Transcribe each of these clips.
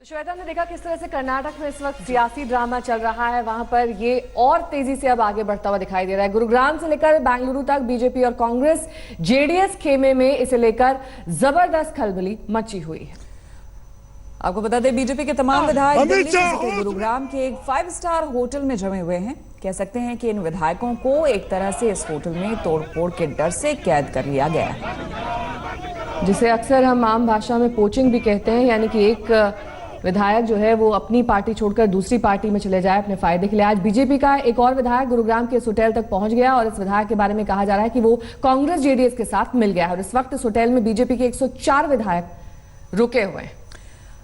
श्वेता ने देखा किस तरह से कर्नाटक में इस वक्त सियासी ड्रामा चल रहा है, वहां पर ये और तेजी से अब आगे बढ़ता हुआ दिखाई दे रहा है। गुरुग्राम से लेकर बेंगलुरु तक बीजेपी और कांग्रेस जेडीएस खेमे में इसे लेकर जबरदस्त खलबली मची हुई है। आपको बता दें, बीजेपी के तमाम विधायक दिल्ली से गुरुग्राम के एक 5 स्टार होटल में जमे हुए हैं। कह सकते हैं कि इन विधायकों को एक तरह से इस होटल में तोड़फोड़ के डर से कैद कर लिया गया है, जिसे अक्सर हम आम भाषा में पोचिंग भी कहते हैं, यानी कि एक विधायक जो है वो अपनी पार्टी छोड़कर दूसरी पार्टी में चले जाए अपने फायदे के लिए। आज बीजेपी का एक और विधायक गुरुग्राम के इस होटल तक पहुंच गया और इस विधायक के बारे में कहा जा रहा है कि वो कांग्रेस जेडीएस के साथ मिल गया है और इस वक्त इस होटल में बीजेपी के 104 विधायक रुके हुए हैं।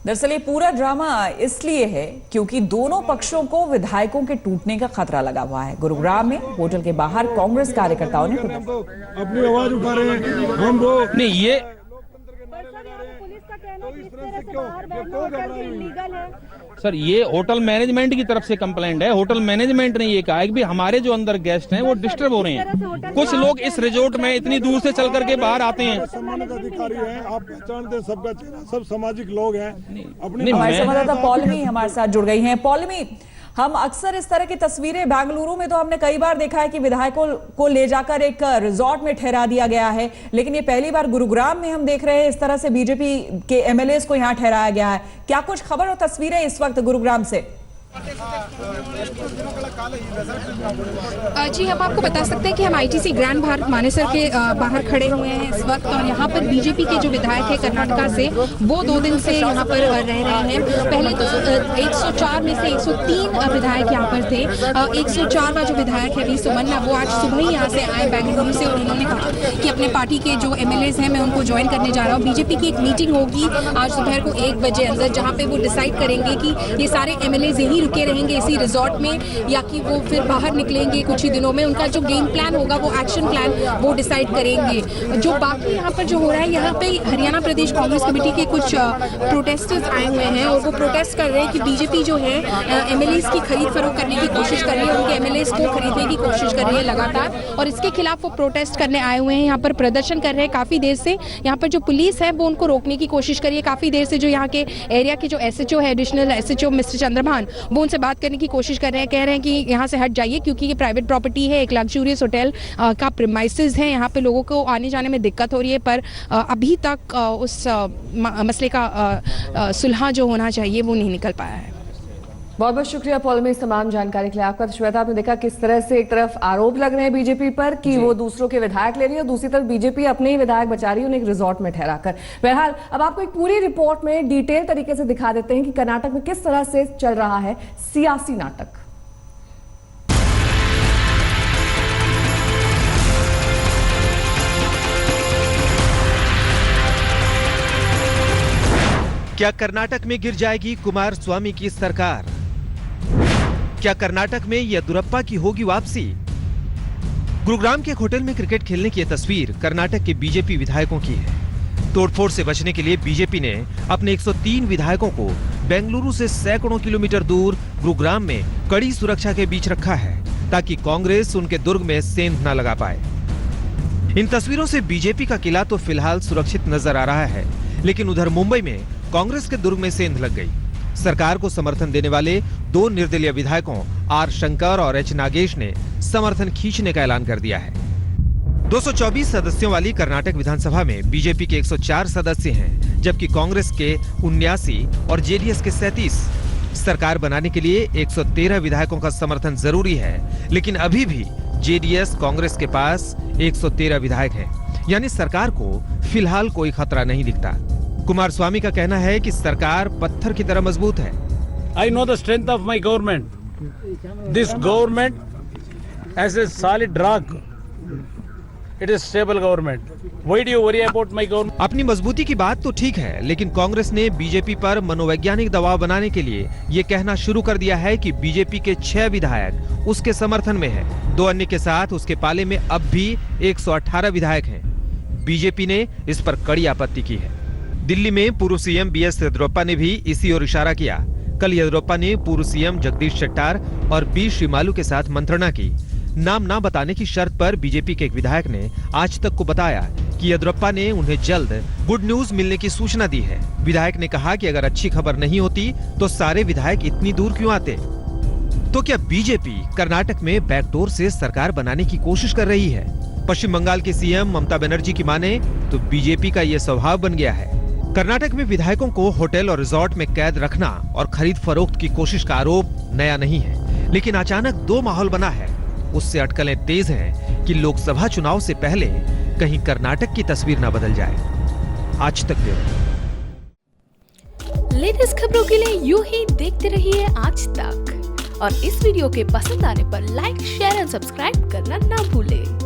दरअसल ये पूरा ड्रामा इसलिए है क्योंकि दोनों पक्षों को विधायकों के टूटने का खतरा लगा हुआ है। गुरुग्राम में होटल के बाहर कांग्रेस कार्यकर्ताओं ने अपनी आवाज उठा रहे हैं, हम वो नहीं, ये सर ये होटल मैनेजमेंट की तरफ से कंप्लेंट है। होटल मैनेजमेंट ने ये कहा है कि भी हमारे जो अंदर गेस्ट हैं वो डिस्टर्ब हो रहे हैं। कुछ लोग इस रिजोर्ट में इतनी दूर से चल करके बाहर आते हैं। सम्मानित अधिकारी हैं, आप पहचानते हैं सबका चेहरा, सब सामाजिक लोग हैं। हमारे संवाददाता पौलमी हमारे साथ जुड़ गई हैं। पौलमी, हम अक्सर इस तरह की तस्वीरें बेंगलुरु में तो हमने कई बार देखा है कि विधायकों को ले जाकर एक रिजॉर्ट में ठहरा दिया गया है, लेकिन ये पहली बार गुरुग्राम में हम देख रहे हैं इस तरह से बीजेपी के एमएलएस को यहां ठहराया गया है। क्या कुछ खबर और तस्वीरें इस वक्त गुरुग्राम से? जी, हम आपको बता सकते हैं कि हम आईटीसी ग्रैंड भारत मानेसर के बाहर खड़े हुए हैं इस वक्त और यहाँ पर बीजेपी के जो विधायक है कर्नाटका से वो 2 दिन से यहाँ पर रह रहे हैं। पहले तो 104 में से 103 विधायक यहाँ पर थे। 104वां जो विधायक है वी सुमन्ना, वो आज सुबह ही यहाँ से आए बेंगलुरु से और उन्होंने कहा कि अपने पार्टी के जो एमएलएस हैं मैं उनको ज्वाइन करने जा रहा हूँ। बीजेपी की एक मीटिंग होगी आज दोपहर को 1 बजे अंदर, जहाँ पे वो डिसाइड करेंगे कि ये सारे एमएलएस यहीं रुके रहेंगे इसी रिजॉर्ट में या कि वो फिर बाहर निकलेंगे कुछ ही दिनों में। उनका जो गेम प्लान होगा, वो एक्शन प्लान वो डिसाइड करेंगे। जो बाकी यहाँ पर जो हो रहा है, यहाँ पे हरियाणा प्रदेश कांग्रेस कमेटी के कुछ प्रोटेस्टर्स आए हुए हैं और वो प्रोटेस्ट कर रहे हैं कि बीजेपी जो है एमएलएस की खरीद फरोख्त करने की कोशिश कर रही है, उनके एमएलएस को खरीदने की कोशिश कर रही है लगातार, और इसके खिलाफ वो प्रोटेस्ट करने आए हुए हैं। यहाँ पर प्रदर्शन कर रहे हैं काफी देर से। यहाँ पर जो पुलिस है वो उनको रोकने की कोशिश कर रही है काफी देर से। जो यहाँ के एरिया के जो एसएचओ है, एडिशनल एसएचओ मिस्टर चंद्रभान, वो उनसे बात करने की कोशिश कर रहे हैं। कह रहे हैं कि यहाँ से हट जाइए क्योंकि ये प्राइवेट प्रॉपर्टी है, एक लग्जूरियस होटल का प्रीमाइसेस है, यहाँ पे लोगों को आने जाने में दिक्कत हो रही है। पर अभी तक उस मसले का सुलह जो होना चाहिए वो नहीं निकल पाया है। बहुत बहुत शुक्रिया पौलमी इस तमाम जानकारी के लिए आपका। तो श्वेता, आपने देखा किस तरह से एक तरफ आरोप लग रहे हैं बीजेपी पर कि वो दूसरों के विधायक ले रही है और दूसरी तरफ बीजेपी अपने ही विधायक बचा रही है उन्हें एक रिजॉर्ट में ठहराकर। बहरहाल अब आपको एक पूरी रिपोर्ट में डिटेल तरीके से दिखा देते हैं कि कर्नाटक में किस तरह से चल रहा है सियासी नाटक। क्या कर्नाटक में गिर जाएगी कुमारस्वामी की सरकार? क्या कर्नाटक में येदियुरप्पा की होगी वापसी? गुरुग्राम के एक होटल में क्रिकेट खेलने की यह तस्वीर कर्नाटक के बीजेपी विधायकों की है। तोड़फोड़ से बचने के लिए बीजेपी ने अपने 103 विधायकों को बेंगलुरु से सैकड़ों किलोमीटर दूर गुरुग्राम में कड़ी सुरक्षा के बीच रखा है ताकि कांग्रेस उनके दुर्ग में सेंध न लगा पाए। इन तस्वीरों से बीजेपी का किला तो फिलहाल सुरक्षित नजर आ रहा है, लेकिन उधर मुंबई में कांग्रेस के दुर्ग में सेंध लग गई। सरकार को समर्थन देने वाले 2 निर्दलीय विधायकों आर शंकर और एच नागेश ने समर्थन खींचने का ऐलान कर दिया है। 224 सदस्यों वाली कर्नाटक विधानसभा में बीजेपी के 104 सदस्य हैं, जबकि कांग्रेस के 79 और जेडीएस के 37। सरकार बनाने के लिए 113 विधायकों का समर्थन जरूरी है, लेकिन अभी भी जेडीएस कांग्रेस के पास 113 विधायक हैं, यानी सरकार को फिलहाल कोई खतरा नहीं दिखता। कुमारस्वामी का कहना है कि सरकार पत्थर की तरह मजबूत है। I know the strength of my government. This government has a solid rock. It is stable government. Why do you worry about my government? अपनी मजबूती की बात तो ठीक है, लेकिन कांग्रेस ने बीजेपी पर मनोवैज्ञानिक दबाव बनाने के लिए ये कहना शुरू कर दिया है कि बीजेपी के 6 विधायक उसके समर्थन में है। 2 अन्य के साथ उसके पाले में अब भी 118 विधायक हैं। बीजेपी ने इस पर कड़ी आपत्ति की है। दिल्ली में पूर्व सीएम बीएस येदियुरप्पा ने भी इसी ओर इशारा किया। कल येदियुरप्पा ने पूर्व सीएम जगदीश शेट्टार और बी श्रीमालू के साथ मंत्रणा की। नाम ना बताने की शर्त पर बीजेपी के एक विधायक ने आज तक को बताया कि येदियुरप्पा ने उन्हें जल्द गुड न्यूज मिलने की सूचना दी है। विधायक ने कहा कि अगर अच्छी खबर नहीं होती तो सारे विधायक इतनी दूर क्यों आते। तो क्या बीजेपी कर्नाटक में बैकडोर से सरकार बनाने की कोशिश कर रही है? पश्चिम बंगाल की सीएम ममता बनर्जी की माने तो बीजेपी का यह स्वभाव बन गया है। कर्नाटक में विधायकों को होटल और रिजॉर्ट में कैद रखना और खरीद फरोख्त की कोशिश का आरोप नया नहीं है, लेकिन अचानक दो माहौल बना है। उससे अटकलें तेज हैं कि लोकसभा चुनाव से पहले कहीं कर्नाटक की तस्वीर न बदल जाए। आज तक ब्यूरो। लेटेस्ट खबरों के लिए यूं ही देखते रहिए आज तक और इस वीडियो के पसंद आने पर लाइक, शेयर एंड सब्सक्राइब करना ना भूलें।